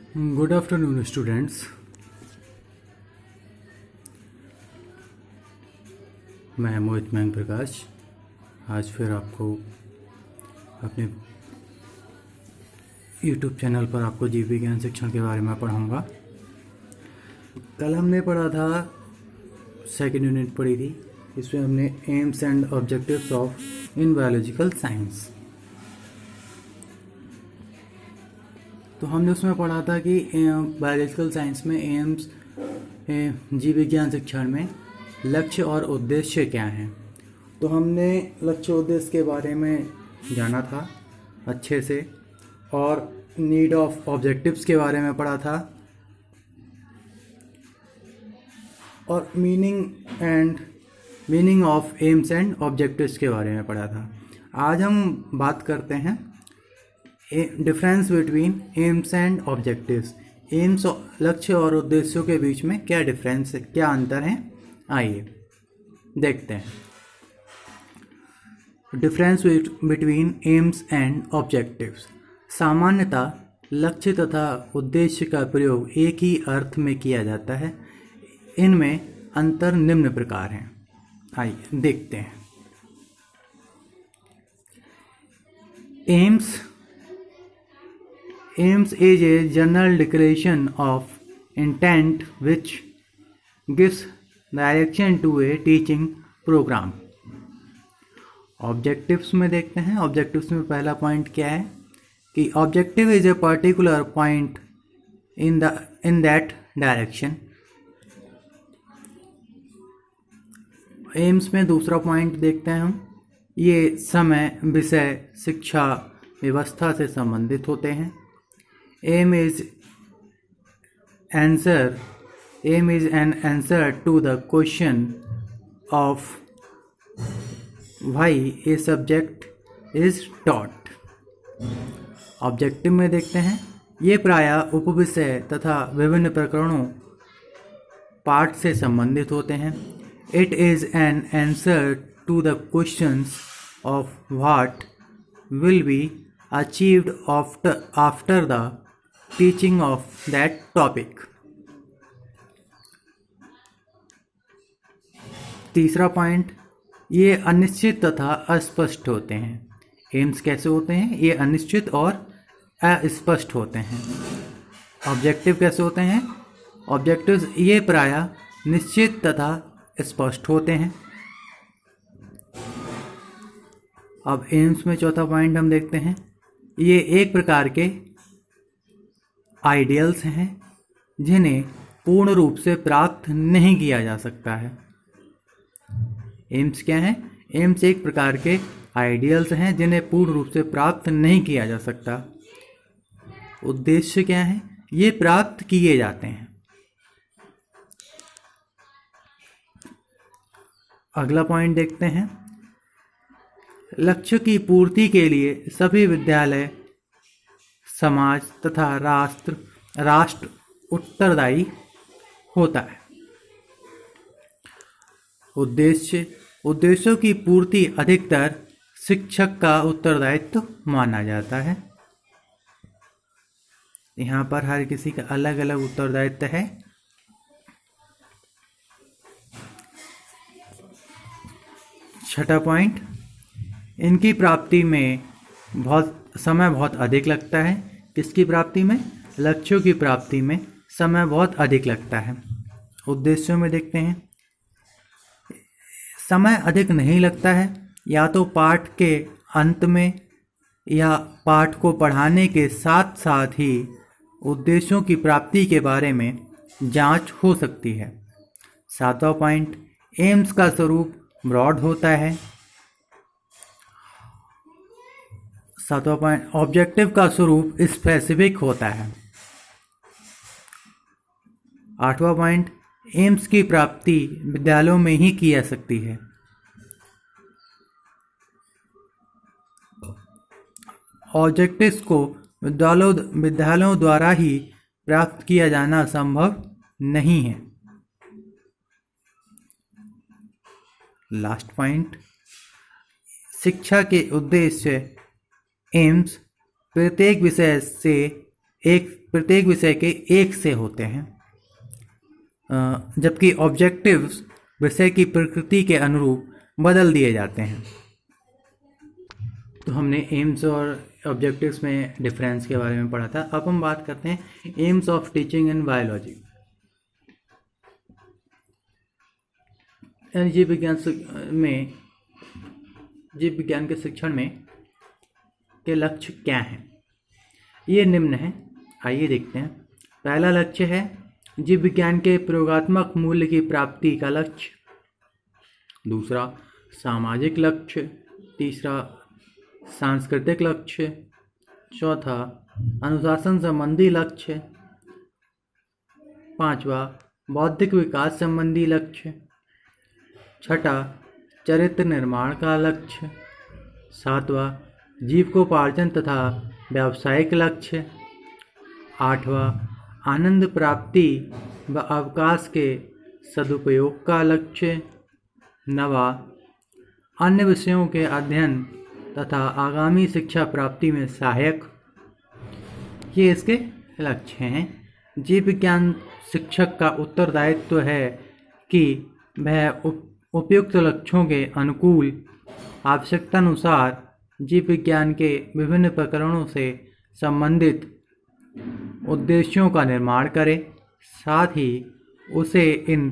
Good afternoon students. मैं मोहित मैंग प्रकाश आज फिर आपको अपने यूट्यूब चैनल पर आपको जीव विज्ञान शिक्षण के बारे में पढ़ाऊँगा। कल हमने पढ़ा था, सेकेंड यूनिट पढ़ी थी, इसमें हमने AIIMS and objectives of in biological science. तो हमने उसमें पढ़ा था कि बायोलॉजिकल साइंस में एम्स जीव विज्ञान शिक्षण में लक्ष्य और उद्देश्य क्या हैं। तो हमने लक्ष्य उद्देश्य के बारे में जाना था अच्छे से, और नीड ऑफ ऑब्जेक्टिव्स के बारे में पढ़ा था, और meaning of AIIMS and objectives के बारे में पढ़ा था। आज हम बात करते हैं difference between AIIMS and objectives. AIIMS, लक्ष्य और उद्देश्यों के बीच में क्या डिफरेंस है, क्या अंतर है, आइए देखते हैं। Difference between AIIMS and objectives. सामान्यतः लक्ष्य तथा उद्देश्य का प्रयोग एक ही अर्थ में किया जाता है। इनमें अंतर निम्न प्रकार हैं, आइए देखते हैं। Aims is a general declaration of intent which gives direction to a teaching program. Objectives में देखते हैं। Objectives में पहला पॉइंट क्या है कि objective is a particular point in that direction. Aims में दूसरा पॉइंट देखते हैं हम, ये समय, विषय, शिक्षा, व्यवस्था से संबंधित होते हैं। Aim is an answer to the question of why a subject is taught. Objective में देखते हैं, ये प्रायः उपविषय तथा विभिन्न प्रकरणों पाठ से संबंधित होते हैं। It is an answer to the questions of what will be achieved after the teaching of that topic. तीसरा पॉइंट, ये अनिश्चित तथा अस्पष्ट होते हैं। एम्स कैसे होते हैं? ये अनिश्चित और अस्पष्ट होते हैं। ऑब्जेक्टिव कैसे होते हैं? ऑब्जेक्टिव्स ये प्रायः निश्चित तथा स्पष्ट होते हैं। अब एम्स में चौथा पॉइंट हम देखते हैं, ये एक प्रकार के आइडियल्स हैं जिन्हें पूर्ण रूप से प्राप्त नहीं किया जा सकता है। एम्स क्या है? एम्स एक प्रकार के आइडियल्स हैं जिन्हें पूर्ण रूप से प्राप्त नहीं किया जा सकता। उद्देश्य क्या है? ये प्राप्त किए जाते हैं। अगला पॉइंट देखते हैं, लक्ष्य की पूर्ति के लिए सभी विद्यालय, समाज तथा राष्ट्र उत्तरदायी होता है। उद्देश्यों की पूर्ति अधिकतर शिक्षक का उत्तरदायित्व माना जाता है। यहाँ पर हर किसी का अलग अलग उत्तरदायित्व है। छठा पॉइंट, इनकी प्राप्ति में समय बहुत अधिक लगता है। किसकी प्राप्ति में? लक्ष्यों की प्राप्ति में समय बहुत अधिक लगता है। उद्देश्यों में देखते हैं, समय अधिक नहीं लगता है, या तो पाठ के अंत में या पाठ को पढ़ाने के साथ साथ ही उद्देश्यों की प्राप्ति के बारे में जांच हो सकती है। सातवां पॉइंट, एम्स का स्वरूप ब्रॉड होता है। सातवां पॉइंट, ऑब्जेक्टिव का स्वरूप स्पेसिफिक होता है। आठवां पॉइंट, एम्स की प्राप्ति विद्यालयों में ही की जा सकती है। ऑब्जेक्टिव्स को विद्यालयों द्वारा ही प्राप्त किया जाना संभव नहीं है। लास्ट पॉइंट, शिक्षा के उद्देश्य एम्स प्रत्येक विषय से प्रत्येक विषय के एक से होते हैं, जबकि ऑब्जेक्टिव्स विषय की प्रकृति के अनुरूप बदल दिए जाते हैं। तो हमने एम्स और ऑब्जेक्टिव्स में डिफरेंस के बारे में पढ़ा था। अब हम बात करते हैं AIIMS of teaching in biology. जीव विज्ञान के शिक्षण में के लक्ष्य क्या हैं? ये निम्न है, आइए देखते हैं। पहला लक्ष्य है जीव विज्ञान के प्रयोगात्मक मूल्य की प्राप्ति का लक्ष्य। दूसरा सामाजिक लक्ष्य। तीसरा सांस्कृतिक लक्ष्य। चौथा अनुशासन संबंधी लक्ष्य। पांचवा बौद्धिक विकास संबंधी लक्ष्य। छठा चरित्र निर्माण का लक्ष्य। सातवां जीविकोपार्जन तथा व्यावसायिक लक्ष्य। आठवां आनंद प्राप्ति व अवकाश के सदुपयोग का लक्ष्य। नवा अन्य विषयों के अध्ययन तथा आगामी शिक्षा प्राप्ति में सहायक। ये इसके लक्ष्य हैं। जीव विज्ञान शिक्षक का उत्तरदायित्व है कि वह उपयुक्त लक्ष्यों के अनुकूल आवश्यकतानुसार जीव विज्ञान के विभिन्न प्रकरणों से संबंधित उद्देश्यों का निर्माण करे, साथ ही उसे इन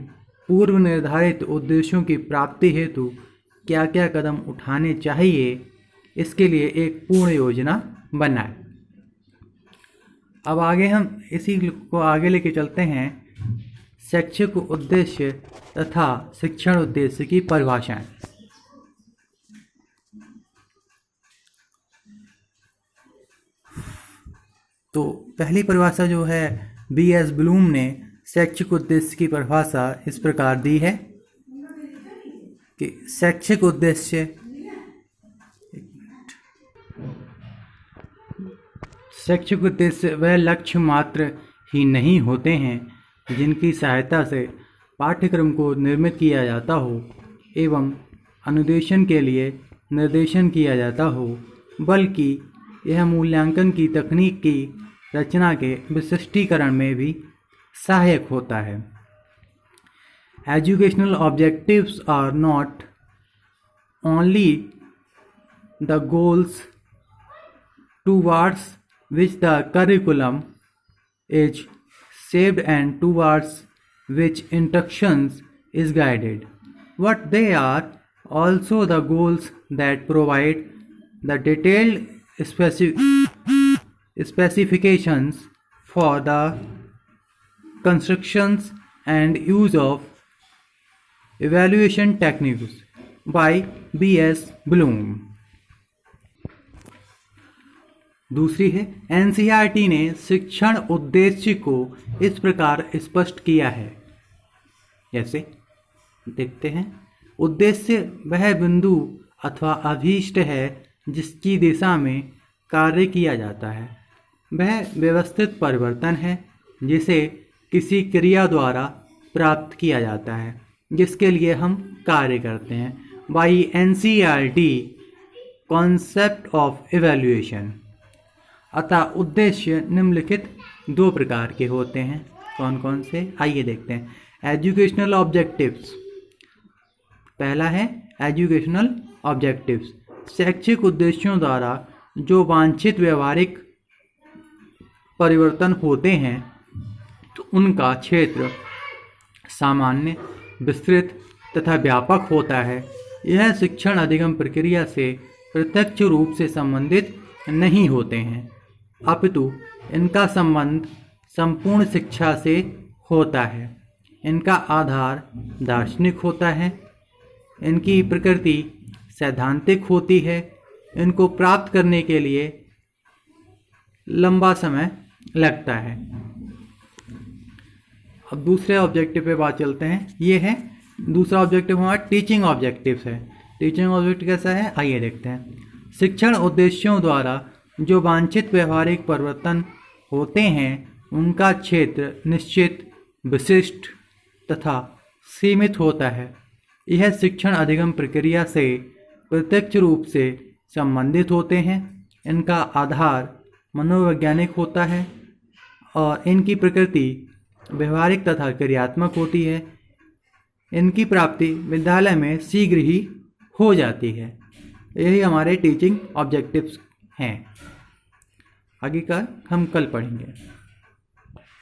पूर्व निर्धारित उद्देश्यों की प्राप्ति हेतु क्या क्या कदम उठाने चाहिए, इसके लिए एक पूर्ण योजना बनाए। अब आगे हम इसी को आगे लेके चलते हैं। शैक्षिक उद्देश्य तथा शिक्षण उद्देश्य की परिभाषाएं। तो पहली परिभाषा जो है B.S. ब्लूम ने शैक्षिक उद्देश्य की परिभाषा इस प्रकार दी है कि शैक्षिक उद्देश्य वह लक्ष्य मात्र ही नहीं होते हैं जिनकी सहायता से पाठ्यक्रम को निर्मित किया जाता हो एवं अनुदेशन के लिए निर्देशन किया जाता हो, बल्कि यह मूल्यांकन की तकनीक की रचना के विशिष्टीकरण में भी सहायक होता है। Educational objectives are not only the goals towards which the curriculum is shaped and towards which instructions is guided, but they are also the goals that provide the detailed specifications for the constructions and use of evaluation techniques by B.S. Bloom। दूसरी है NCERT ने शिक्षण उद्देश्य को इस प्रकार स्पष्ट किया है, जैसे देखते हैं। उद्देश्य वह बिंदु अथवा अभीष्ट है जिसकी दिशा में कार्य किया जाता है। वह व्यवस्थित परिवर्तन है जिसे किसी क्रिया द्वारा प्राप्त किया जाता है, जिसके लिए हम कार्य करते हैं। By NCERT concept of evaluation. अतः उद्देश्य निम्नलिखित दो प्रकार के होते हैं। कौन कौन से, आइए देखते हैं। Educational objectives. पहला है एजुकेशनल ऑब्जेक्टिव्स, शैक्षिक उद्देश्यों द्वारा जो वांछित व्यवहारिक परिवर्तन होते हैं तो उनका क्षेत्र सामान्य, विस्तृत तथा व्यापक होता है। यह शिक्षण अधिगम प्रक्रिया से प्रत्यक्ष रूप से संबंधित नहीं होते हैं, अपितु इनका संबंध संपूर्ण शिक्षा से होता है। इनका आधार दार्शनिक होता है, इनकी प्रकृति सैद्धांतिक होती है, इनको प्राप्त करने के लिए लंबा समय लगता है। अब दूसरे ऑब्जेक्टिव पे बात चलते हैं। ये है दूसरा ऑब्जेक्टिव हमारा टीचिंग ऑब्जेक्टिव्स है। टीचिंग ऑब्जेक्टिव कैसा है, आइए देखते हैं। शिक्षण उद्देश्यों द्वारा जो वांछित व्यवहारिक परिवर्तन होते हैं उनका क्षेत्र निश्चित, विशिष्ट तथा सीमित होता है। यह शिक्षण अधिगम प्रक्रिया से प्रत्यक्ष रूप से संबंधित होते हैं। इनका आधार मनोवैज्ञानिक होता है, और इनकी प्रकृति व्यवहारिक तथा क्रियात्मक होती है। इनकी प्राप्ति विद्यालय में शीघ्र ही हो जाती है। यही हमारे टीचिंग ऑब्जेक्टिव्स हैं। आगे का हम कल पढ़ेंगे।